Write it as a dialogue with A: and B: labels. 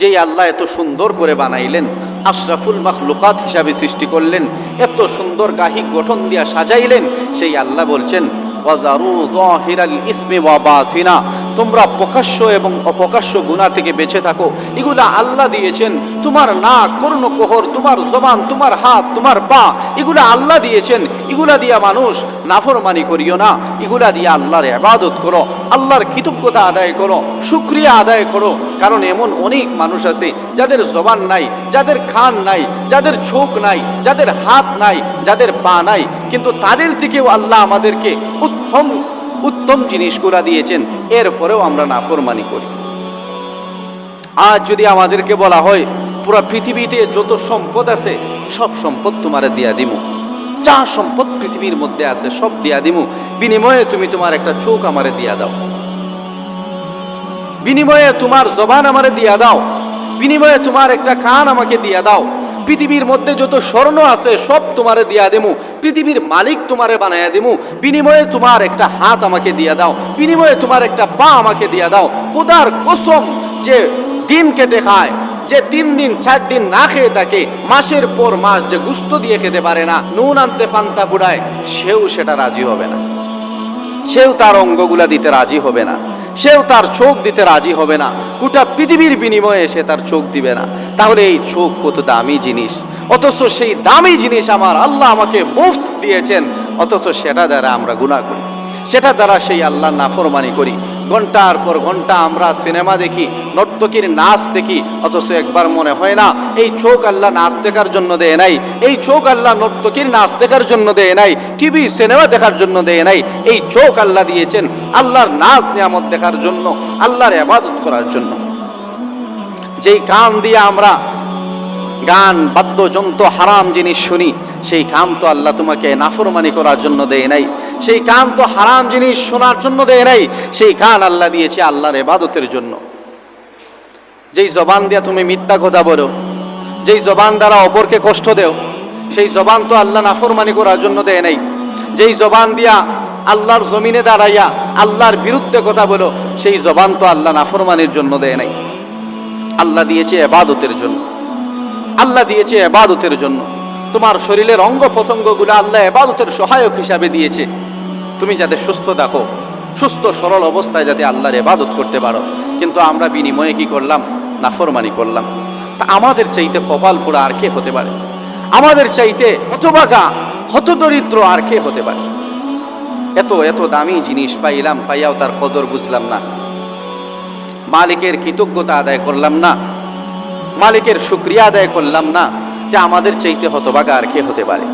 A: যেই আল্লাহ এত সুন্দর করে বানাইলেন, আশরাফুল মাখলুকাত হিসাবে সৃষ্টি করলেন, এত সুন্দর গাহিক গঠন দিয়া সাজাইলেন, সেই আল্লাহ বলছেন ওয়াজারু যাহিরাল ইসমি ওয়া বাতিনা, তোমরা প্রকাশ্য এবং অপ্রকাশ্য গুনাহ থেকে বেঁচে থাকো। এগুলা আল্লাহ দিয়েছেন। তোমার নাক, কর্ণকোহর, তোমার জবান, তোমার হাত, তোমার পা, এগুলা আল্লাহ দিয়েছেন। এগুলা দিয়া মানুষ নাফরমানি করিও না, এগুলা দিয়া আল্লাহর ইবাদত করো, আল্লাহর কৃতজ্ঞতা আদায় করো, শুকরিয়া আদায় করো। কারণ এমন অনেক মানুষ আছে যাদের জবান নাই, যাদের কান নাই, যাদের চোখ নাই, যাদের হাত নাই, যাদের পা নাই, কিন্তু তাদের থেকেও আল্লাহ আমাদেরকে উত্তম উত্তম জিনিসগুলা দিয়েছেন, এরপরেও আমরা নাফরমানি করি। আজ যদি আমাদেরকে বলা হয় পুরো পৃথিবীতে যত সম্পদ আছে সব সম্পদ তোমারে দিয়া দিমু, যা সম্পদ পৃথিবীর মধ্যে আছে সব দিয়া দিমু, বিনিময়ে তুমি তোমার একটা চোখ আমারে দিয়া দাও, বিনিময়ে তোমার জবান আমারে দিয়া দাও, বিনিময়ে তোমার একটা কান আমাকে দিয়া দাও, পৃথিবীর মধ্যে যত স্বর্ণ আছে সব তোমারে দিয়া দেমু, পৃথিবীর মালিক তোমারে বানায়া দেমু, বিনিময়ে তোমার একটা হাত আমাকে দিয়া দাও, বিনিময়ে তোমার একটা পা আমাকে দিয়া দাও। খোদার কসম, যে দিন কেটে খায়, যে 3 দিন 4 দিন না খেয়ে থাকে, মাসের পর মাস যে গুস্ত দিয়ে খেতে পারে না, নুন আনতে পান্তা বুড়ায়, সেও সেটা রাজি হবে না, সেও তার অঙ্গগুলা দিতে রাজি হবে না, সেও তার চোখ দিতে রাজি হবে না, গোটা পৃথিবীর বিনিময়ে সে তার চোখ দিবে না। তাহলে এই চোখ কত দামি জিনিস, অথচ সেই দামি জিনিস আমার আল্লাহ আমাকে মুফত দিয়েছেন, অথচ সেটা দ্বারা আমরা গুনাহ করি, সেটা দ্বারা সেই আল্লাহ নাফরমানি করি। ঘন্টার পর ঘন্টা আমরা সিনেমা দেখি, নর্তকীর নাচ দেখি, অথচ একবার মনে হয় না এই চোখ আল্লাহ নাচ দেখার জন্য দেয় নাই, এই চোখ আল্লাহ নর্তকীর নাচ দেখার জন্য দেয় নাই, টিভি সিনেমা দেখার জন্য দেয় নাই। এই চোখ আল্লাহ দিয়েছেন আল্লাহর নাচ নিয়ামত দেখার জন্য, আল্লাহর ইবাদত করার জন্য। যেই কান দিয়ে আমরা গান, বাদ্যযন্ত্র, হারাম জিনিস শুনি, সেই কান তো আল্লাহ তোমাকে নাফরমানি করার জন্য দেয় নাই, সেই কান তো হারাম জিনিস শোনার জন্য দেয় নাই, সেই কান আল্লাহ দিয়েছে আল্লাহর ইবাদতের জন্য। যেই জবান দিয়া তুমি মিথ্যা কথা বলো, যেই জবান দ্বারা অপরকে কষ্ট দেও, সেই জবান তো আল্লাহ নাফরমানি করার জন্য দেয় নাই। যেই জবান দিয়া আল্লাহর জমিনে দাঁড়াইয়া আল্লাহর বিরুদ্ধে কথা বলো, সেই জবান তো আল্লাহ নাফরমানির জন্য দেয় নাই, আল্লাহ দিয়েছে ইবাদতের জন্য, আল্লাহ দিয়েছে ইবাদতের জন্য। তোমার শরীরের অঙ্গ প্রত্যঙ্গগুলো আল্লাহ ইবাদতের সহায়ক হিসাবে দিয়েছে, তুমি যাতে সুস্থ থাকো, সুস্থ সরল অবস্থায় যাতে আল্লাহর ইবাদত করতে পারো। কিন্তু আমরা বিনিময়ে কি করলাম? নাফরমানি করলাম। তা আমাদের চাইতে কপাল পোড়া আর কে হতে পারে? আমাদের চাইতে হতভাগা, হতদরিদ্র আর কে হতে পারে? এত এত দামি জিনিস পাইলাম, পাইয়াও তার কদর বুঝলাম না, মালিকের কৃতজ্ঞতা আদায় করলাম না, মালিকের শুকরিয়া আদায় করলাম না, যে আমাদের চাইতে হতভাগা আর কে হতে পারে?